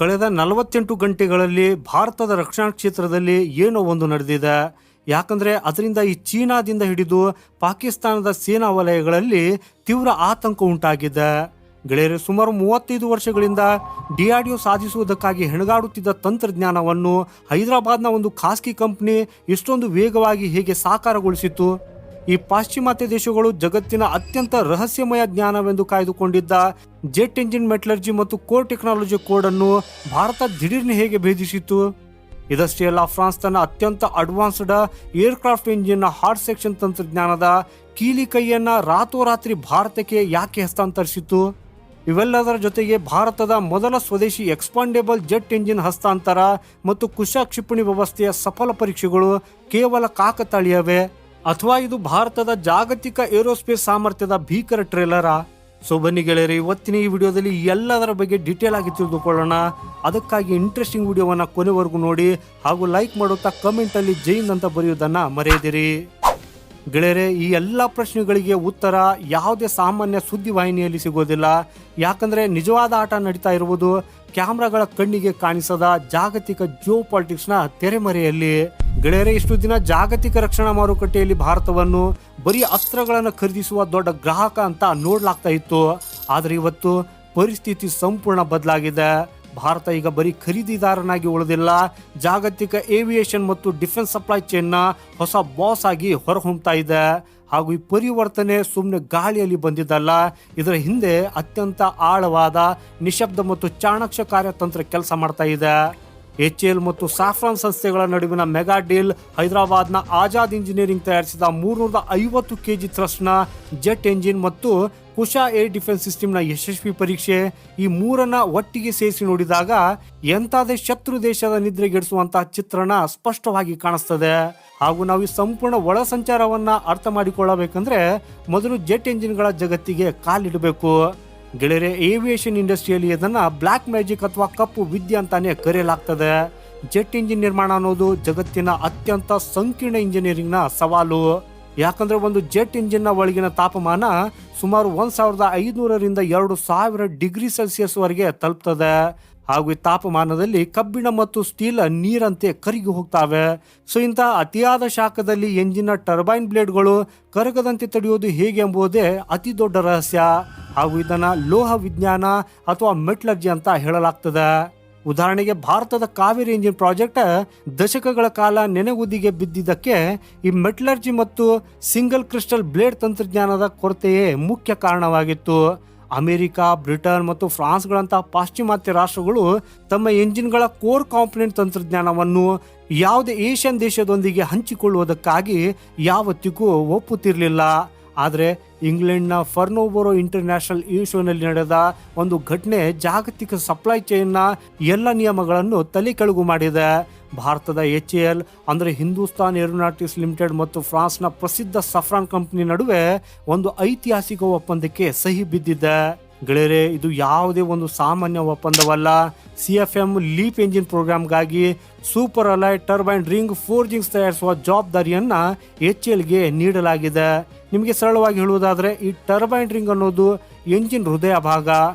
ಕಳೆದ 48 ಗಂಟೆಗಳಲ್ಲಿ ಭಾರತದ ರಕ್ಷಣಾ ಕ್ಷೇತ್ರದಲ್ಲಿ ಏನೋ ಒಂದು ನಡೆದಿದೆ. ಯಾಕಂದರೆ ಅದರಿಂದ ಈ ಚೀನಾದಿಂದ ಹಿಡಿದು ಪಾಕಿಸ್ತಾನದ ಸೇನಾ ವಲಯಗಳಲ್ಲಿ ತೀವ್ರ ಆತಂಕ ಉಂಟಾಗಿದೆ. ಗೆಳೆಯರೆ, ಸುಮಾರು 35 ವರ್ಷಗಳಿಂದ DRDO ಸಾಧಿಸುವುದಕ್ಕಾಗಿ ಹೆಣಗಾಡುತ್ತಿದ್ದ ತಂತ್ರಜ್ಞಾನವನ್ನು ಹೈದರಾಬಾದ್ನ ಒಂದು ಖಾಸಗಿ ಕಂಪನಿ ಇಷ್ಟೊಂದು ವೇಗವಾಗಿ ಹೇಗೆ ಸಾಕಾರಗೊಳಿಸಿತು? ಈ ಪಾಶ್ಚಿಮಾತ್ಯ ದೇಶಗಳು ಜಗತ್ತಿನ ಅತ್ಯಂತ ರಹಸ್ಯಮಯ ಜ್ಞಾನವೆಂದು ಕಾಯ್ದುಕೊಂಡಿದ್ದ ಜೆಟ್ ಎಂಜಿನ್ ಮೆಟಲರ್ಜಿ ಮತ್ತು ಕೋರ್ ಟೆಕ್ನಾಲಜಿ ಕೋಡ್ ಅನ್ನು ಭಾರತ ದಿಢೀರ್ನೆ ಹೇಗೆ ಭೇದಿಸಿತು? ಇದಷ್ಟೇ ಅಲ್ಲ, ಫ್ರಾನ್ಸ್ ತನ್ನ ಅತ್ಯಂತ advanced aircraft engine hard section ತಂತ್ರಜ್ಞಾನದ ಕೀಲಿ ಕೈಯನ್ನ ರಾತೋರಾತ್ರಿ ಭಾರತಕ್ಕೆ ಯಾಕೆ ಹಸ್ತಾಂತರಿಸಿತು? ಇವೆಲ್ಲದರ ಜೊತೆಗೆ ಭಾರತದ ಮೊದಲ ಸ್ವದೇಶಿ ಎಕ್ಸ್ಪಾಂಡೇಬಲ್ ಜೆಟ್ ಎಂಜಿನ್ ಹಸ್ತಾಂತರ ಮತ್ತು ಕುಶ ಕ್ಷಿಪಣಿ ವ್ಯವಸ್ಥೆಯ ಸಫಲ ಪರೀಕ್ಷೆಗಳು ಕೇವಲ ಕಾಕತಾಳೀಯವೇ, ಅಥವಾ ಇದು ಭಾರತದ ಜಾಗತಿಕ ಏರೋಸ್ಪೇಸ್ ಸಾಮರ್ಥ್ಯದ ಭೀಕರ ಟ್ರೇಲರಾ? ಸೊ ಬನ್ನಿ ಗೆಳೆಯರೆ, ಇವತ್ತಿನ ಈ ವಿಡಿಯೋದಲ್ಲಿ ಎಲ್ಲದರ ಬಗ್ಗೆ ಡೀಟೇಲ್ ಆಗಿ ತಿಳಿದುಕೊಳ್ಳೋಣ. ಅದಕ್ಕಾಗಿ ಇಂಟ್ರೆಸ್ಟಿಂಗ್ ವಿಡಿಯೋವನ್ನು ಕೊನೆವರೆಗೂ ನೋಡಿ ಹಾಗೂ ಲೈಕ್ ಮಾಡುತ್ತಾ ಕಮೆಂಟಲ್ಲಿ ಜೈ ಹಿಂದ್ ಅಂತ ಬರೆಯುವುದನ್ನು ಮರೆಯದಿರಿ. ಗೆಳೆಯರೆ, ಈ ಎಲ್ಲ ಪ್ರಶ್ನೆಗಳಿಗೆ ಉತ್ತರ ಯಾವುದೇ ಸಾಮಾನ್ಯ ಸುದ್ದಿವಾಹಿನಿಯಲ್ಲಿ ಸಿಗೋದಿಲ್ಲ. ಯಾಕಂದರೆ ನಿಜವಾದ ಆಟ ನಡೀತಾ ಇರುವುದು ಕ್ಯಾಮ್ರಾಗಳ ಕಣ್ಣಿಗೆ ಕಾಣಿಸದ ಜಾಗತಿಕ ಜಿಯೋ ಪಾಲಿಟಿಕ್ಸ್ನ ತೆರೆಮರೆಯಲ್ಲಿ. ಗೆಳೆಯರೆ, ಇಷ್ಟು ದಿನ ಜಾಗತಿಕ ರಕ್ಷಣಾ ಮಾರುಕಟ್ಟೆಯಲ್ಲಿ ಭಾರತವನ್ನು ಬರೀ ಅಸ್ತ್ರಗಳನ್ನು ಖರೀದಿಸುವ ದೊಡ್ಡ ಗ್ರಾಹಕ ಅಂತ ನೋಡ್ಲಾಗ್ತಾ ಇತ್ತು. ಆದರೆ ಇವತ್ತು ಪರಿಸ್ಥಿತಿ ಸಂಪೂರ್ಣ ಬದಲಾಗಿದೆ. ಭಾರತ ಈಗ ಬರೀ ಖರೀದಿದಾರನಾಗಿ ಉಳಿದಿಲ್ಲ, ಜಾಗತಿಕ ಏವಿಯೇಷನ್ ಮತ್ತು ಡಿಫೆನ್ಸ್ ಸಪ್ಲೈ ಚೈನ್ನ ಹೊಸ ಬಾಸ್ ಆಗಿ ಹೊರಹೊಮ್ತಾ ಇದೆ. ಹಾಗೂ ಈ ಪರಿವರ್ತನೆ ಸುಮ್ಮನೆ ಗಾಳಿಯಲ್ಲಿ ಬಂದಿದ್ದಲ್ಲ, ಇದರ ಹಿಂದೆ ಅತ್ಯಂತ ಆಳವಾದ ನಿಶಬ್ದ ಮತ್ತು ಚಾಣಾಕ್ಷ ಕಾರ್ಯತಂತ್ರ ಕೆಲಸ ಮಾಡ್ತಾ ಇದೆ. HAL ಮತ್ತು ಸಾಫ್ರಾನ್ ಸಂಸ್ಥೆಗಳ ನಡುವಿನ ಮೆಗಾ ಡೀಲ್, ಹೈದರಾಬಾದ್ನ ಆಜಾದ್ ಇಂಜಿನಿಯರಿಂಗ್ ತಯಾರಿಸಿದ 350 kg ಥ್ರಸ್ಟ್ನ ಜೆಟ್ ಎಂಜಿನ್ ಮತ್ತು ಕುಶಾ ಏರ್ ಡಿಫೆನ್ಸ್ ಸಿಸ್ಟಮ್ನ ಯಶಸ್ವಿ ಪರೀಕ್ಷೆ, ಈ ಮೂರನ್ನ ಒಟ್ಟಿಗೆ ಸೇರಿಸಿ ನೋಡಿದಾಗ ಎಂತಾದೇ ಶತ್ರು ದೇಶದ ನಿದ್ರೆಗೆಡಿಸುವಂತಹ ಚಿತ್ರಣ ಸ್ಪಷ್ಟವಾಗಿ ಕಾಣಿಸ್ತದೆ. ಹಾಗೂ ನಾವು ಈ ಸಂಪೂರ್ಣ ಒಳ ಸಂಚಾರವನ್ನ ಅರ್ಥ ಮಾಡಿಕೊಳ್ಳಬೇಕಂದ್ರೆ ಮೊದಲು ಜೆಟ್ ಎಂಜಿನ್ಗಳ ಜಗತ್ತಿಗೆ ಕಾಲಿಡಬೇಕು. ಗೆಳೆಯರೆ, ಏವಿಯೇಷನ್ ಇಂಡಸ್ಟ್ರಿಯಲ್ಲಿ ಇದನ್ನ ಬ್ಲ್ಯಾಕ್ ಮ್ಯಾಜಿಕ್ ಅಥವಾ ಕಪ್ಪು ವಿದ್ಯೆ ಅಂತಾನೆ ಕರೆಯಲಾಗ್ತದೆ. ಜೆಟ್ ಇಂಜಿನ್ ನಿರ್ಮಾಣ ಅನ್ನೋದು ಜಗತ್ತಿನ ಅತ್ಯಂತ ಸಂಕೀರ್ಣ ಇಂಜಿನಿಯರಿಂಗ್ನ ಸವಾಲು. ಯಾಕಂದ್ರೆ ಒಂದು ಜೆಟ್ ಇಂಜಿನ್ನ ಒಳಗಿನ ತಾಪಮಾನ ಸುಮಾರು 1500ರಿಂದ 2000 ಡಿಗ್ರಿ ಸೆಲ್ಸಿಯಸ್ ವರೆಗೆ ತಲುಪ್ತದೆ. ಹಾಗೂ ಈ ತಾಪಮಾನದಲ್ಲಿ ಕಬ್ಬಿಣ ಮತ್ತು ಸ್ಟೀಲ್ ನೀರಂತೆ ಕರಗಿ ಹೋಗ್ತವೆ. ಸೊ ಇಂತಹ ಅತಿಯಾದ ಶಾಖದಲ್ಲಿ ಎಂಜಿನ್ನ ಟರ್ಬೈನ್ ಬ್ಲೇಡ್ಗಳು ಕರಗದಂತೆ ತಡೆಯೋದು ಹೇಗೆ ಎಂಬುದೇ ಅತಿ ದೊಡ್ಡ ರಹಸ್ಯ. ಹಾಗೂ ಇದನ್ನ ಲೋಹ ವಿಜ್ಞಾನ ಅಥವಾ ಮೆಟಲರ್ಜಿ ಅಂತ ಹೇಳಲಾಗ್ತದೆ. ಉದಾಹರಣೆಗೆ ಭಾರತದ ಕಾವೇರಿ ಇಂಜಿನ್ ಪ್ರಾಜೆಕ್ಟ್ ದಶಕಗಳ ಕಾಲ ನೆನೆಗುದಿಗೆ ಬಿದ್ದಿದ್ದಕ್ಕೆ ಈ ಮೆಟಲರ್ಜಿ ಮತ್ತು ಸಿಂಗಲ್ ಕ್ರಿಸ್ಟಲ್ ಬ್ಲೇಡ್ ತಂತ್ರಜ್ಞಾನದ ಕೊರತೆಯೇ ಮುಖ್ಯ ಕಾರಣವಾಗಿತ್ತು. ಅಮೆರಿಕ, ಬ್ರಿಟನ್ ಮತ್ತು ಫ್ರಾನ್ಸ್ಗಳಂತಹ ಪಾಶ್ಚಿಮಾತ್ಯ ರಾಷ್ಟ್ರಗಳು ತಮ್ಮ ಎಂಜಿನ್ಗಳ ಕೋರ್ ಕಾಂಪೊನೆಂಟ್ ತಂತ್ರಜ್ಞಾನವನ್ನು ಯಾವುದೇ ಏಷ್ಯನ್ ದೇಶದೊಂದಿಗೆ ಹಂಚಿಕೊಳ್ಳುವುದಕ್ಕಾಗಿ ಯಾವತ್ತಿಗೂ ಒಪ್ಪುತ್ತಿರಲಿಲ್ಲ. ಆದರೆ ಇಂಗ್ಲೆಂಡ್ನ ಫರ್ನೋಬೊರೋ ಇಂಟರ್ನ್ಯಾಷನಲ್ ಏರ್ ಶೋನಲ್ಲಿ ನಡೆದ ಒಂದು ಘಟನೆ ಜಾಗತಿಕ ಸಪ್ಲೈ ಚೈನ್ನ ಎಲ್ಲ ನಿಯಮಗಳನ್ನು ತಲೆ ಕೆಳಗು ಮಾಡಿದೆ. ಭಾರತದ HAL ಅಂದರೆ ಹಿಂದೂಸ್ತಾನ್ ಏರೋನಾಟಿಕ್ಸ್ ಲಿಮಿಟೆಡ್ ಮತ್ತು ಫ್ರಾನ್ಸ್ನ ಪ್ರಸಿದ್ಧ ಸಫ್ರಾನ್ ಕಂಪನಿ ನಡುವೆ ಒಂದು ಐತಿಹಾಸಿಕ ಒಪ್ಪಂದಕ್ಕೆ ಸಹಿ ಬಿದ್ದಿದೆ. ಗೆಳೆಯರೆ, ಇದು ಯಾವುದೇ ಒಂದು ಸಾಮಾನ್ಯ ಒಪ್ಪಂದವಲ್ಲ. CFM ಲೀಪ್ ಎಂಜಿನ್ ಪ್ರೋಗ್ರಾಮ್ಗಾಗಿ super alloy turbine ring forgings ತಯಾರಿಸುವ ಜವಾಬ್ದಾರಿಯನ್ನ HALಗೆ ನೀಡಲಾಗಿದೆ. ನಿಮಗೆ ಸರಳವಾಗಿ ಹೇಳುವುದಾದರೆ, ಈ ಟರ್ಬೈನ್ ರಿಂಗ್ ಅನ್ನೋದು ಎಂಜಿನ್ ಹೃದಯ ಭಾಗ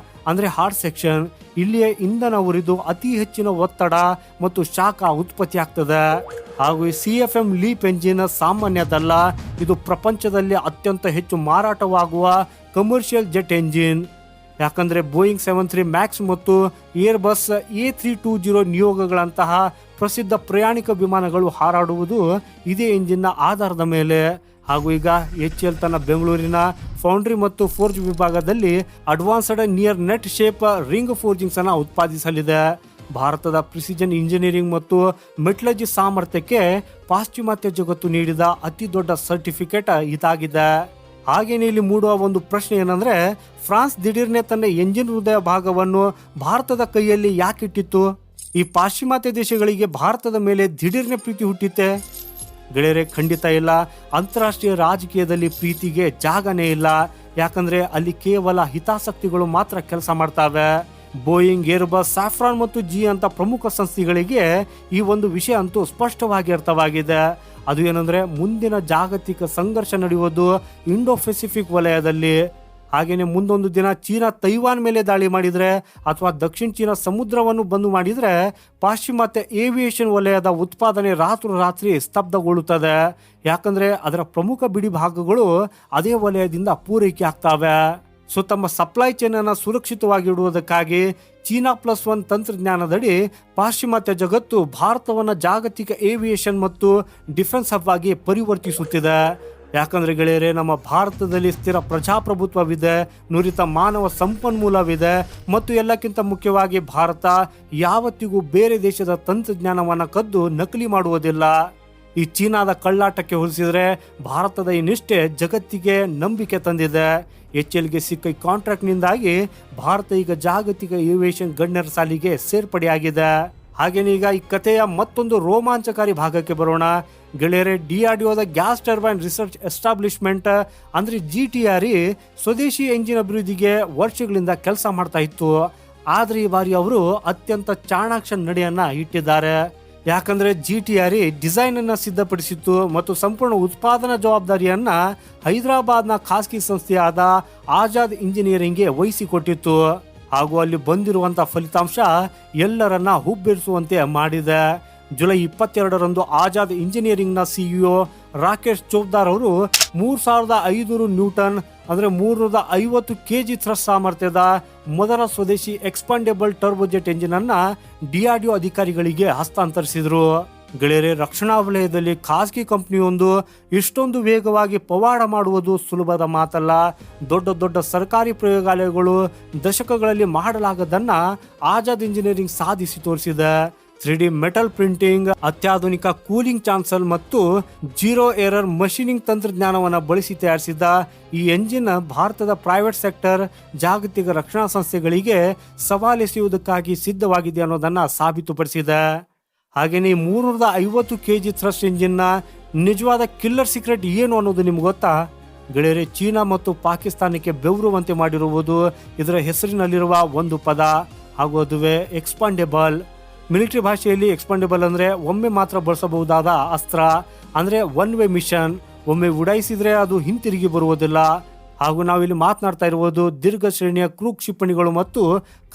ಅಂದರೆ ಹಾರ್ಡ್ ಸೆಕ್ಷನ್. ಇಲ್ಲಿಯೇ ಇಂಧನ ಉರಿದು ಅತಿ ಹೆಚ್ಚಿನ ಒತ್ತಡ ಮತ್ತು ಶಾಖ ಉತ್ಪತ್ತಿ ಆಗ್ತದೆ. ಹಾಗೂ ಈ CFM ಲೀಪ್ ಎಂಜಿನ್ ಸಾಮಾನ್ಯದಲ್ಲ, ಇದು ಪ್ರಪಂಚದಲ್ಲಿ ಅತ್ಯಂತ ಹೆಚ್ಚು ಮಾರಾಟವಾಗುವ ಕಮರ್ಷಿಯಲ್ ಜೆಟ್ ಎಂಜಿನ್. ಯಾಕಂದರೆ ಬೋಯಿಂಗ್ 73 ಮ್ಯಾಕ್ಸ್ ಮತ್ತು ಏರ್ಬಸ್ A320 ನಿಯೋಗಗಳಂತಹ ಪ್ರಸಿದ್ಧ ಪ್ರಯಾಣಿಕ ವಿಮಾನಗಳು ಹಾರಾಡುವುದು ಇದೇ ಎಂಜಿನ್ನ ಆಧಾರದ ಮೇಲೆ. ಹಾಗೂ ಈಗ HAL ತನ್ನ ಬೆಂಗಳೂರಿನ ಫೌಂಡ್ರಿ ಮತ್ತು ಫೋರ್ಜ್ ವಿಭಾಗದಲ್ಲಿ advanced near net shape ring forgings ಅನ್ನು ಉತ್ಪಾದಿಸಲಿದೆ. ಭಾರತದ ಪ್ರಿಸಿಷನ್ ಇಂಜಿನಿಯರಿಂಗ್ ಮತ್ತು ಮೆಟಲರ್ಜಿ ಸಾಮರ್ಥ್ಯಕ್ಕೆ ಪಾಶ್ಚಿಮಾತ್ಯ ಜಗತ್ತು ನೀಡಿದ ಅತಿ ದೊಡ್ಡ ಸರ್ಟಿಫಿಕೇಟ್ ಇದಾಗಿದೆ. ಹಾಗೇನೆ ಇಲ್ಲಿ ಮೂಡುವ ಒಂದು ಪ್ರಶ್ನೆ ಏನಂದ್ರೆ, ಫ್ರಾನ್ಸ್ ದಿಢೀರ್ನೆ ತನ್ನ ಎಂಜಿನ್ ಹೃದಯ ಭಾಗವನ್ನು ಭಾರತದ ಕೈಯಲ್ಲಿ ಯಾಕಿಟ್ಟಿತ್ತು? ಈ ಪಾಶ್ಚಿಮಾತ್ಯ ದೇಶಗಳಿಗೆ ಭಾರತದ ಮೇಲೆ ದಿಢೀರ್ನೆ ಪ್ರೀತಿ ಹುಟ್ಟಿತ್ತೆ? ಗೆಳೆಯರೆ, ಖಂಡಿತ ಇಲ್ಲ. ಅಂತಾರಾಷ್ಟ್ರೀಯ ರಾಜಕೀಯದಲ್ಲಿ ಪ್ರೀತಿಗೆ ಜಾಗನೇ ಇಲ್ಲ. ಯಾಕಂದ್ರೆ ಅಲ್ಲಿ ಕೇವಲ ಹಿತಾಸಕ್ತಿಗಳು ಮಾತ್ರ ಕೆಲಸ ಮಾಡ್ತಾವೆ. ಬೋಯಿಂಗ್, ಏರ್ಬಸ್, ಸಾಫ್ರಾನ್ ಮತ್ತು GE ಅಂತ ಪ್ರಮುಖ ಸಂಸ್ಥೆಗಳಿಗೆ ಈ ಒಂದು ವಿಷಯ ಅಂತೂ ಸ್ಪಷ್ಟವಾಗಿ ಅರ್ಥವಾಗಿದೆ. ಅದು ಏನಂದ್ರೆ, ಮುಂದಿನ ಜಾಗತಿಕ ಸಂಘರ್ಷ ನಡೆಯುವುದು ಇಂಡೋ ಪೆಸಿಫಿಕ್ ವಲಯದಲ್ಲಿ. ಹಾಗೇನೆ ಮುಂದೊಂದು ದಿನ ಚೀನಾ ತೈವಾನ್ ಮೇಲೆ ದಾಳಿ ಮಾಡಿದ್ರೆ ಅಥವಾ ದಕ್ಷಿಣ ಚೀನಾ ಸಮುದ್ರವನ್ನು ಬಂದ್ ಮಾಡಿದ್ರೆ ಪಾಶ್ಚಿಮಾತ್ಯ ಏವಿಯೇಷನ್ ವಲಯದ ಉತ್ಪಾದನೆ ರಾತ್ರೋರಾತ್ರಿ ಸ್ತಬ್ಧಗೊಳ್ಳುತ್ತದೆ. ಯಾಕಂದ್ರೆ ಅದರ ಪ್ರಮುಖ ಬಿಡಿ ಭಾಗಗಳು ಅದೇ ವಲಯದಿಂದ ಪೂರೈಕೆ ಆಗ್ತವೆ. ಸೊ ತಮ್ಮ ಸಪ್ಲೈ ಚೈನ್ ಅನ್ನು ಸುರಕ್ಷಿತವಾಗಿ ಇಡುವುದಕ್ಕಾಗಿ ಚೀನಾ+1 ತಂತ್ರಜ್ಞಾನದಡಿ ಪಾಶ್ಚಿಮಾತ್ಯ ಜಗತ್ತು ಭಾರತವನ್ನು ಜಾಗತಿಕ ಏವಿಯೇಷನ್ ಮತ್ತು ಡಿಫೆನ್ಸ್ ಹಬ್ ಆಗಿ ಪರಿವರ್ತಿಸುತ್ತಿದೆ. ಯಾಕಂದ್ರೆ ಗೆಳೆಯರೆ, ನಮ್ಮ ಭಾರತದಲ್ಲಿ ಸ್ಥಿರ ಪ್ರಜಾಪ್ರಭುತ್ವವಿದೆ, ನುರಿತ ಮಾನವ ಸಂಪನ್ಮೂಲವಿದೆ ಮತ್ತು ಎಲ್ಲಕ್ಕಿಂತ ಮುಖ್ಯವಾಗಿ ಭಾರತ ಯಾವತ್ತಿಗೂ ಬೇರೆ ದೇಶದ ತಂತ್ರಜ್ಞಾನವನ್ನು ಕದ್ದು ನಕಲಿ ಮಾಡುವುದಿಲ್ಲ. ಈ ಚೀನಾದ ಕಳ್ಳಾಟಕ್ಕೆ ಹೋಲಿಸಿದ್ರೆ ಭಾರತದ ಈ ನಿಷ್ಠೆ ಜಗತ್ತಿಗೆ ನಂಬಿಕೆ ತಂದಿದೆ. HALಗೆ ಸಿಕ್ಕ ಕಾಂಟ್ರಾಕ್ಟ್ನಿಂದಾಗಿ ಭಾರತ ಈಗ ಜಾಗತಿಕ ಏವಿಯೇಷನ್ ಗಣ್ಯರ ಸಾಲಿಗೆ ಸೇರ್ಪಡೆಯಾಗಿದೆ. ಹಾಗೇನೆ ಈಗ ಈ ಕಥೆಯ ಮತ್ತೊಂದು ರೋಮಾಂಚಕಾರಿ ಭಾಗಕ್ಕೆ ಬರೋಣ ಗೆಳೆಯರೆ. DRDOದ ಗ್ಯಾಸ್ ಟರ್ಬೈನ್ ರಿಸರ್ಚ್ ಎಸ್ಟಾಬ್ಲಿಷ್ಮೆಂಟ್ ಅಂದ್ರೆ GTRE ಸ್ವದೇಶಿ ಎಂಜಿನ್ ಅಭಿವೃದ್ಧಿಗೆ ವರ್ಷಗಳಿಂದ ಕೆಲಸ ಮಾಡ್ತಾ ಇತ್ತು. ಆದ್ರೆ ಈ ಬಾರಿ ಅವರು ಅತ್ಯಂತ ಚಾಣಾಕ್ಷ ನಡೆಯನ್ನ ಇಟ್ಟಿದ್ದಾರೆ. ಯಾಕಂದ್ರೆ GTRE ಡಿಸೈನ್ ಅನ್ನ ಸಿದ್ಧಪಡಿಸಿತ್ತು ಮತ್ತು ಸಂಪೂರ್ಣ ಉತ್ಪಾದನಾ ಜವಾಬ್ದಾರಿಯನ್ನ ಹೈದರಾಬಾದ್ನ ಖಾಸಗಿ ಸಂಸ್ಥೆಯಾದ ಆಜಾದ್ ಇಂಜಿನಿಯರಿಂಗ್ಗೆ ವಹಿಸಿಕೊಟ್ಟಿತ್ತು. ಹಾಗೂ ಅಲ್ಲಿ ಬಂದಿರುವಂತಹ ಫಲಿತಾಂಶ ಎಲ್ಲರನ್ನ ಹುಬ್ಬೇರಿಸುವಂತೆ ಮಾಡಿದೆ. ಜುಲೈ 22ರಂದು ಆಜಾದ್ ಇಂಜಿನಿಯರಿಂಗ್ನ CEO ರಾಕೇಶ್ ಚೋಪ್ದಾರ್ ಅವರು 3500 ನ್ಯೂಟನ್ ಅಂದ್ರೆ 350 kg ಥ್ರಸ್ಟ್ ಸಾಮರ್ಥ್ಯದ ಮೊದಲ ಸ್ವದೇಶಿ ಎಕ್ಸ್ಪಾಂಡೇಬಲ್ ಟರ್ಬೋಜೆಟ್ ಎಂಜಿನ್ ಅನ್ನ DRDO ಅಧಿಕಾರಿಗಳಿಗೆ ಹಸ್ತಾಂತರಿಸಿದ್ರು. ಗೆಳೆಯರೆ, ರಕ್ಷಣಾ ವಲಯದಲ್ಲಿ ಖಾಸಗಿ ಕಂಪನಿಯೊಂದು ಇಷ್ಟೊಂದು ವೇಗವಾಗಿ ಪವಾಡ ಮಾಡುವುದು ಸುಲಭದ ಮಾತಲ್ಲ. ದೊಡ್ಡ ದೊಡ್ಡ ಸರ್ಕಾರಿ ಪ್ರಯೋಗಾಲಯಗಳು ದಶಕಗಳಲ್ಲಿ ಮಾಡಲಾಗದನ್ನ ಆಜಾದ್ ಇಂಜಿನಿಯರಿಂಗ್ ಸಾಧಿಸಿ ತೋರಿಸಿದೆ. 3D ಮೆಟಲ್ ಪ್ರಿಂಟಿಂಗ್, ಅತ್ಯಾಧುನಿಕ ಕೂಲಿಂಗ್ ಚಾನ್ಸಲ್ ಮತ್ತು ಜೀರೋ ಏರರ್ ಮಷೀನಿಂಗ್ ತಂತ್ರಜ್ಞಾನವನ್ನು ಬಳಸಿ ತಯಾರಿಸಿದ ಈ ಎಂಜಿನ್ ಭಾರತದ ಪ್ರೈವೇಟ್ ಸೆಕ್ಟರ್, ಜಾಗತಿಕ ರಕ್ಷಣಾ ಸಂಸ್ಥೆಗಳಿಗೆ ಸವಾಲೆಸೆಯುವುದಕ್ಕಾಗಿ ಸಿದ್ಧವಾಗಿದೆ ಅನ್ನೋದನ್ನ ಸಾಬೀತುಪಡಿಸಿದೆ. ಹಾಗೇನೆ 350 kg ಥ್ರಸ್ಟ್ ಎಂಜಿನ್ನ ನಿಜವಾದ ಕಿಲ್ಲರ್ ಸೀಕ್ರೆಟ್ ಏನು ಅನ್ನೋದು ನಿಮ್ಗೆ ಗೊತ್ತಾ ಗೆಳೆಯರೆ? ಚೀನಾ ಮತ್ತು ಪಾಕಿಸ್ತಾನಕ್ಕೆ ಬೆವರುವಂತೆ ಮಾಡಿರುವುದು ಇದರ ಹೆಸರಿನಲ್ಲಿರುವ ಒಂದು ಪದ, ಹಾಗೂ ಅದುವೇ ಎಕ್ಸ್ಪಾಂಡೇಬಲ್. ಮಿಲಿಟರಿ ಭಾಷೆಯಲ್ಲಿ ಎಕ್ಸ್ಪಾಂಡೇಬಲ್ ಅಂದ್ರೆ ಒಮ್ಮೆ ಮಾತ್ರ ಬಳಸಬಹುದಾದ ಅಸ್ತ್ರ, ಅಂದ್ರೆ ಒನ್ ವೇ ಮಿಷನ್. ಒಮ್ಮೆ ಉಡಾಯಿಸಿದ್ರೆ ಅದು ಹಿಂತಿರುಗಿ ಬರುವುದಿಲ್ಲ. ಹಾಗೂ ನಾವಿಲ್ಲಿ ಮಾತನಾಡ್ತಾ ಇರುವುದು ದೀರ್ಘ ಶ್ರೇಣಿಯ ಕ್ರೂ ಕ್ಷಿಪಣಿಗಳು ಮತ್ತು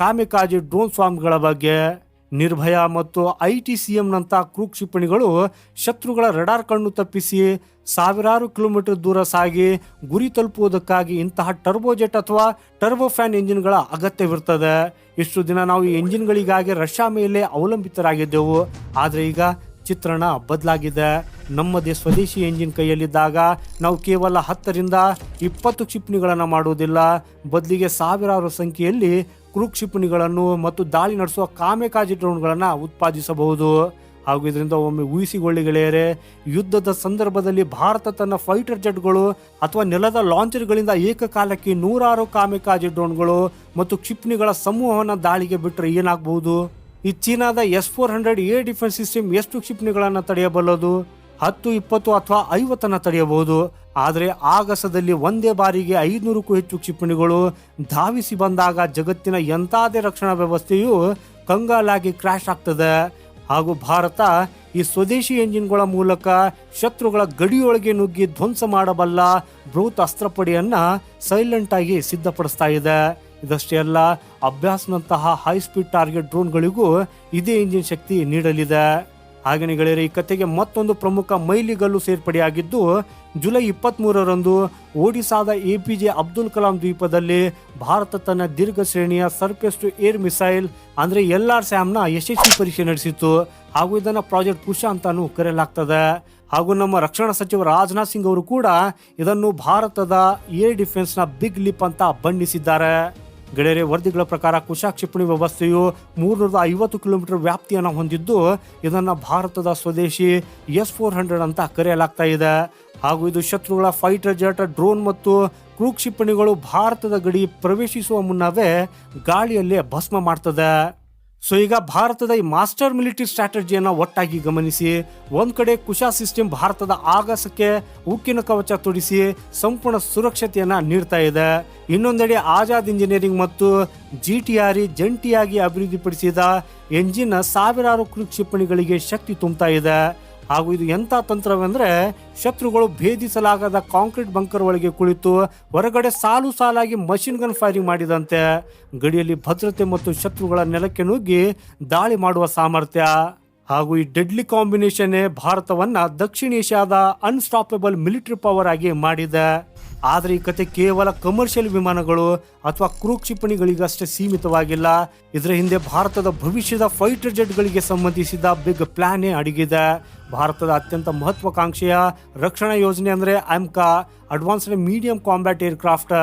ಕಾಮಿಕಾಜಿ ಡ್ರೋನ್ ಸ್ವಾಮ್ಗಳ ಬಗ್ಗೆ. ನಿರ್ಭಯ ಮತ್ತು ITCM ನಂತ ಕ್ರೂ ಕ್ಷಿಪಣಿಗಳು ಶತ್ರುಗಳ ರಡಾರ್ ಕಣ್ಣು ತಪ್ಪಿಸಿ ಸಾವಿರಾರು ಕಿಲೋಮೀಟರ್ ದೂರ ಸಾಗಿ ಗುರಿ ತಲುಪುವುದಕ್ಕಾಗಿ ಇಂತಹ ಟರ್ಬೋಜೆಟ್ ಅಥವಾ ಟರ್ಬೋಫ್ಯಾನ್ ಎಂಜಿನ್ಗಳ ಅಗತ್ಯವಿರ್ತದೆ. ಇಷ್ಟು ದಿನ ನಾವು ಈ ಎಂಜಿನ್ಗಳಿಗಾಗಿ ರಷ್ಯಾ ಮೇಲೆ ಅವಲಂಬಿತರಾಗಿದ್ದೆವು. ಆದರೆ ಈಗ ಚಿತ್ರಣ ಬದಲಾಗಿದೆ. ನಮ್ಮದೇ ಸ್ವದೇಶಿ ಎಂಜಿನ್ ಕೈಯಲ್ಲಿದ್ದಾಗ ನಾವು ಕೇವಲ 10ರಿಂದ 20 ಕ್ಷಿಪಣಿಗಳನ್ನು ಮಾಡುವುದಿಲ್ಲ, ಬದಲಿಗೆ ಸಾವಿರಾರು ಸಂಖ್ಯೆಯಲ್ಲಿ ಕ್ರೂ ಕ್ಷಿಪಣಿಗಳನ್ನು ಮತ್ತು ದಾಳಿ ನಡೆಸುವ ಕಾಮೆಕಾಜಿ ಡ್ರೋನ್ಗಳನ್ನು ಉತ್ಪಾದಿಸಬಹುದು. ಹಾಗೂ ಇದರಿಂದ ಒಮ್ಮೆ ಊಹಿಸಿಕೊಳ್ಳಿ ಗೆಳೆಯರೆ, ಯುದ್ಧದ ಸಂದರ್ಭದಲ್ಲಿ ಭಾರತ ತನ್ನ ಫೈಟರ್ ಜೆಟ್ಗಳು ಅಥವಾ ನೆಲದ ಲಾಂಚರ್ಗಳಿಂದ ಏಕಕಾಲಕ್ಕೆ 100 ಕಾಮೆಕಾಜಿ ಡ್ರೋನ್ಗಳು ಮತ್ತು ಕ್ಷಿಪಣಿಗಳ ಸಮೂಹವನ್ನು ದಾಳಿಗೆ ಬಿಟ್ಟರೆ ಏನಾಗಬಹುದು? ಈ ಚೀನಾದ S-400 ಏರ್ ಡಿಫೆನ್ಸ್ ಸಿಸ್ಟಮ್ ಎಷ್ಟು ಕ್ಷಿಪಣಿಗಳನ್ನು ತಡೆಯಬಲ್ಲದು? 10, 20 ಅಥವಾ 50 ತಡೆಯಬಹುದು. ಆದರೆ ಆಗಸದಲ್ಲಿ ಒಂದೇ ಬಾರಿಗೆ 500ಕ್ಕೂ ಹೆಚ್ಚು ಕ್ಷಿಪಣಿಗಳು ಧಾವಿಸಿ ಬಂದಾಗ ಜಗತ್ತಿನ ಎಂತಾದೇ ರಕ್ಷಣಾ ವ್ಯವಸ್ಥೆಯು ಕಂಗಾಲಾಗಿ ಕ್ರ್ಯಾಶ್ ಆಗ್ತದೆ. ಹಾಗೂ ಭಾರತ ಈ ಸ್ವದೇಶಿ ಎಂಜಿನ್ಗಳ ಮೂಲಕ ಶತ್ರುಗಳ ಗಡಿಯೊಳಗೆ ನುಗ್ಗಿ ಧ್ವಂಸ ಮಾಡಬಲ್ಲ ಬೃಹತ್ ಅಸ್ತ್ರಪಡೆಯನ್ನ ಸೈಲೆಂಟ್ ಆಗಿ ಸಿದ್ಧಪಡಿಸ್ತಾ ಇದೆ. ಇದಷ್ಟೇ ಅಲ್ಲ, ಅಭ್ಯಾಸ್ನಂತಹ ಹೈ ಸ್ಪೀಡ್ ಟಾರ್ಗೆಟ್ ಡ್ರೋನ್ಗಳಿಗೂ ಇದೇ ಇಂಜಿನ್ ಶಕ್ತಿ ನೀಡಲಿದೆ. ಹಾಗೆಯೇ ಗೆಳೆಯರೆ, ಈ ಕಥೆಗೆ ಮತ್ತೊಂದು ಪ್ರಮುಖ ಮೈಲಿಗಲ್ಲು ಸೇರ್ಪಡೆಯಾಗಿದ್ದು, ಜುಲೈ 23ರಂದು ಒಡಿಸಾದ APJ ಅಬ್ದುಲ್ ಕಲಾಂ ದ್ವೀಪದಲ್ಲಿ ಭಾರತ ತನ್ನ ದೀರ್ಘ ಶ್ರೇಣಿಯ ಸರ್ಫೇಸ್ ಟು ಏರ್ ಮಿಸೈಲ್ ಅಂದ್ರೆ LRSAMನ ಯಶಸ್ವಿ ಪರೀಕ್ಷೆ ನಡೆಸಿತ್ತು. ಹಾಗೂ ಇದನ್ನ ಪ್ರಾಜೆಕ್ಟ್ ಪುಷ ಅಂತಾನೂ ಕರೆಯಲಾಗ್ತದೆ. ಹಾಗೂ ನಮ್ಮ ರಕ್ಷಣಾ ಸಚಿವ ರಾಜನಾಥ್ ಸಿಂಗ್ ಅವರು ಕೂಡ ಇದನ್ನು ಭಾರತದ ಏರ್ ಡಿಫೆನ್ಸ್ನ ಬಿಗ್ ಲಿಪ್ ಅಂತ ಬಣ್ಣಿಸಿದ್ದಾರೆ. ಗೆಳೆಯರೆ, ವರದಿಗಳ ಪ್ರಕಾರ ಕುಶ ಕ್ಷಿಪಣಿ ವ್ಯವಸ್ಥೆಯು 350 ಕಿಲೋಮೀಟರ್ ವ್ಯಾಪ್ತಿಯನ್ನು ಹೊಂದಿದ್ದು, ಇದನ್ನು ಭಾರತದ ಸ್ವದೇಶಿ S-400 ಅಂತ ಕರೆಯಲಾಗ್ತಾ ಇದೆ. ಹಾಗೂ ಇದು ಶತ್ರುಗಳ ಫೈಟರ್ ಜೆಟ್, ಡ್ರೋನ್ ಮತ್ತು ಕ್ರೂ ಕ್ಷಿಪಣಿಗಳು ಭಾರತದ ಗಡಿ ಪ್ರವೇಶಿಸುವ ಮುನ್ನವೇ ಗಾಳಿಯಲ್ಲೇ ಭಸ್ಮ ಮಾಡ್ತದೆ. ಸೊ ಈಗ ಭಾರತದ ಈ ಮಾಸ್ಟರ್ ಮಿಲಿಟರಿ ಸ್ಟ್ರಾಟಜಿಯನ್ನು ಒಟ್ಟಾಗಿ ಗಮನಿಸಿ. ಒಂದ್ ಕಡೆ ಕುಶ ಸಿಸ್ಟಮ್ ಭಾರತದ ಆಗಸಕ್ಕೆ ಉಕ್ಕಿನ ಕವಚ ತೊಡಿಸಿ ಸಂಪೂರ್ಣ ಸುರಕ್ಷತೆಯನ್ನ ನೀಡ್ತಾ ಇದೆ. ಇನ್ನೊಂದೆಡೆ ಆಜಾದ್ ಇಂಜಿನಿಯರಿಂಗ್ ಮತ್ತು GTRE ಜಂಟಿಯಾಗಿ ಅಭಿವೃದ್ಧಿಪಡಿಸಿದ ಎಂಜಿನ್ ಸಾವಿರಾರು ಕ್ರೂ ಕ್ಷಿಪಣಿಗಳಿಗೆ ಶಕ್ತಿ ತುಂಬುತ್ತಾ ಇದೆ. ಹಾಗೂ ಇದು ಎಂಥ ತಂತ್ರವೆಂದರೆ ಶತ್ರುಗಳು ಭೇದಿಸಲಾಗದ ಕಾಂಕ್ರೀಟ್ ಬಂಕರ್ ಒಳಗೆ ಕುಳಿತು ಹೊರಗಡೆ ಸಾಲು ಸಾಲಾಗಿ ಮಷಿನ್ ಗನ್ ಫೈರಿಂಗ್ ಮಾಡಿದಂತೆ ಗಡಿಯಲ್ಲಿ ಭದ್ರತೆ ಮತ್ತು ಶತ್ರುಗಳ ನೆಲಕ್ಕೆ ನುಗ್ಗಿ ದಾಳಿ ಮಾಡುವ ಸಾಮರ್ಥ್ಯ. ಹಾಗೂ ಈ ಡೆಡ್ಲಿ ಕಾಂಬಿನೇಷನ್ ಭಾರತವನ್ನ ದಕ್ಷಿಣ ಏಷ್ಯಾದ ಅನ್ಸ್ಟಾಪಬಲ್ ಮಿಲಿಟರಿ ಪವರ್ ಆಗಿ ಮಾಡಿದೆ. ಆದರೆ ಈ ಕತೆ ಕೇವಲ ಕಮರ್ಷಿಯಲ್ ವಿಮಾನಗಳು ಅಥವಾ ಕ್ರೂ ಕ್ಷಿಪಣಿಗಳಿಗಷ್ಟೇ ಸೀಮಿತವಾಗಿಲ್ಲ. ಇದರ ಹಿಂದೆ ಭಾರತದ ಭವಿಷ್ಯದ ಫೈಟರ್ ಜೆಟ್ಗಳಿಗೆ ಸಂಬಂಧಿಸಿದ ಬಿಗ್ ಪ್ಲಾನ್ ಅಡಗಿದೆ. ಭಾರತದ ಅತ್ಯಂತ ಮಹತ್ವಾಕಾಂಕ್ಷೆಯ ರಕ್ಷಣಾ ಯೋಜನೆ ಅಂದರೆ AMCA, advanced medium combat aircraft.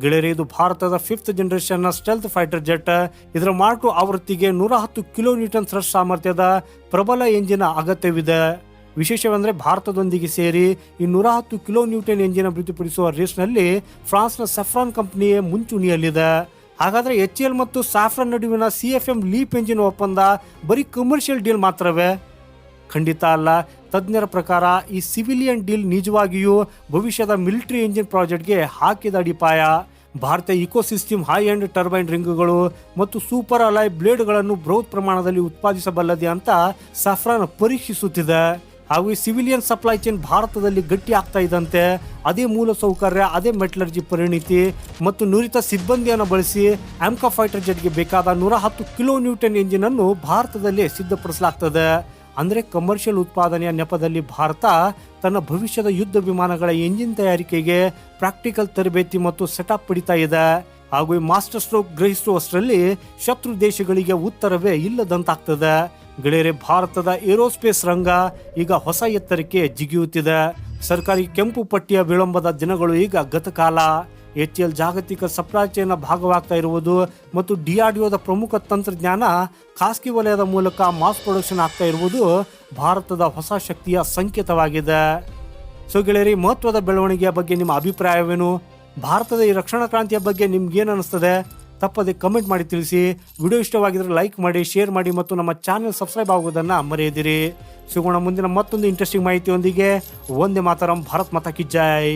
ಗೆಳೆಯರೆ, ಇದು ಭಾರತದ 5th generation stealth fighter jet. ಇದರ ಮಾರ್ಕ್ II ಆವೃತ್ತಿಗೆ 110 ಕಿಲೋನ್ಯೂಟನ್ ಥ್ರಸ್ಟ್ ಸಾಮರ್ಥ್ಯದ ಪ್ರಬಲ ಎಂಜಿನ್ ಅಗತ್ಯವಿದೆ. ವಿಶೇಷವೆಂದರೆ ಭಾರತದೊಂದಿಗೆ ಸೇರಿ ಈ 110 ಕಿಲೋನ್ಯೂಟನ್ ಎಂಜಿನ್ ಅಭಿವೃದ್ಧಿಪಡಿಸುವ ರೇಸ್ನಲ್ಲಿ ಫ್ರಾನ್ಸ್ನ ಸಫ್ರಾನ್ ಕಂಪನಿಯೇ ಮುಂಚೂಣಿಯಲ್ಲಿದೆ. ಹಾಗಾದರೆ HAL ಮತ್ತು ಸಾಫ್ರಾನ್ ನಡುವಿನ CFM ಲೀಪ್ ಎಂಜಿನ್ ಒಪ್ಪಂದ ಬರೀ ಕಮರ್ಷಿಯಲ್ ಡೀಲ್ ಮಾತ್ರವೇ? ಖಂಡಿತ ಅಲ್ಲ. ತಜ್ಞರ ಪ್ರಕಾರ ಈ ಸಿವಿಲಿಯನ್ ಡೀಲ್ ನಿಜವಾಗಿಯೂ ಭವಿಷ್ಯದ ಮಿಲಿಟರಿ ಎಂಜಿನ್ ಪ್ರಾಜೆಕ್ಟ್ಗೆ ಹಾಕಿದ ಅಡಿಪಾಯ. ಭಾರತೀಯ ಇಕೋಸಿಸ್ಟಮ್ ಹೈ ಎಂಡ್ ಟರ್ಬೈನ್ ರಿಂಗ್ಗಳು ಮತ್ತು ಸೂಪರ್ ಅಲಾಯ್ ಬ್ಲೇಡ್ಗಳನ್ನು ಬೃಹತ್ ಪ್ರಮಾಣದಲ್ಲಿ ಉತ್ಪಾದಿಸಬಲ್ಲದೆ ಅಂತ ಸಫ್ರಾನ್ ಪರೀಕ್ಷಿಸುತ್ತಿದೆ. ಹಾಗೂ ಈ ಸಿವಿಲಿಯನ್ ಸಪ್ಲೈ ಚೈನ್ ಭಾರತದಲ್ಲಿ ಗಟ್ಟಿ ಆಗ್ತಾ ಇದ್ದಂತೆ ಅದೇ ಮೂಲ ಸೌಕರ್ಯ, ಅದೇ ಮೆಟಲರ್ಜಿ ಪರಿಣಿತಿ ಮತ್ತು ನುರಿತ ಸಿಬ್ಬಂದಿಯನ್ನು ಬಳಸಿ AMCA ಫೈಟರ್ ಜೆಟ್ಗೆ ಬೇಕಾದ 110 ಕಿಲೋನ್ಯೂಟನ್ ಎಂಜಿನ್ ಅನ್ನು ಭಾರತದಲ್ಲಿ ಸಿದ್ಧಪಡಿಸಲಾಗ್ತದೆ. ಅಂದರೆ ಕಮರ್ಷಿಯಲ್ ಉತ್ಪಾದನೆಯ ನೆಪದಲ್ಲಿ ಭಾರತ ತನ್ನ ಭವಿಷ್ಯದ ಯುದ್ಧ ವಿಮಾನಗಳ ಎಂಜಿನ್ ತಯಾರಿಕೆಗೆ ಪ್ರಾಕ್ಟಿಕಲ್ ತರಬೇತಿ ಮತ್ತು ಸೆಟಪ್ ಪಡಿತಾ ಇದೆ. ಹಾಗೂ ಈ ಮಾಸ್ಟರ್ ಸ್ಟ್ರೋಕ್ ಗ್ರಹಿಸುವಷ್ಟರಲ್ಲಿ ಶತ್ರು ದೇಶಗಳಿಗೆ ಉತ್ತರವೇ ಇಲ್ಲದಂತಾಗ್ತದೆ. ಗೆಳೆಯರೆ, ಭಾರತದ ಏರೋಸ್ಪೇಸ್ ರಂಗ ಈಗ ಹೊಸ ಎತ್ತರಕ್ಕೆ ಜಿಗಿಯುತ್ತಿದೆ. ಸರ್ಕಾರಿ ಕೆಂಪು ಪಟ್ಟಿಯ ವಿಳಂಬದ ದಿನಗಳು ಈಗ ಗತಕಾಲ. HAL ಜಾಗತಿಕ ಸಪ್ಲೈ ಚೈನ್ನ ಭಾಗವಾಗ್ತಾ ಇರುವುದು ಮತ್ತು DRDOದ ಪ್ರಮುಖ ತಂತ್ರಜ್ಞಾನ ಖಾಸಗಿ ವಲಯದ ಮೂಲಕ ಮಾಸ್ ಪ್ರೊಡಕ್ಷನ್ ಆಗ್ತಾ ಇರುವುದು ಭಾರತದ ಹೊಸ ಶಕ್ತಿಯ ಸಂಕೇತವಾಗಿದೆ. ಸೊ ಗೆಳೆಯರಿ, ಮಹತ್ವದ ಬೆಳವಣಿಗೆಯ ಬಗ್ಗೆ ನಿಮ್ಮ ಅಭಿಪ್ರಾಯವೇನು? ಭಾರತದ ಈ ರಕ್ಷಣಾ ಕ್ರಾಂತಿಯ ಬಗ್ಗೆ ನಿಮ್ಗೇನು ಅನಿಸ್ತದೆ? ತಪ್ಪದೆ ಕಮೆಂಟ್ ಮಾಡಿ ತಿಳಿಸಿ. ವಿಡಿಯೋ ಇಷ್ಟವಾಗಿದ್ರೆ ಲೈಕ್ ಮಾಡಿ, ಶೇರ್ ಮಾಡಿ ಮತ್ತು ನಮ್ಮ ಚಾನೆಲ್ ಸಬ್ಸ್ಕ್ರೈಬ್ ಆಗೋದನ್ನು ಮರೆಯದಿರಿ. ಸಿಗೋಣ ಮುಂದಿನ ಮತ್ತೊಂದು ಇಂಟ್ರೆಸ್ಟಿಂಗ್ ಮಾಹಿತಿಯೊಂದಿಗೆ. ವಂದೇ ಮಾತರಂ. ಭಾರತ್ ಮಾತಾ ಕಿ ಜೈ.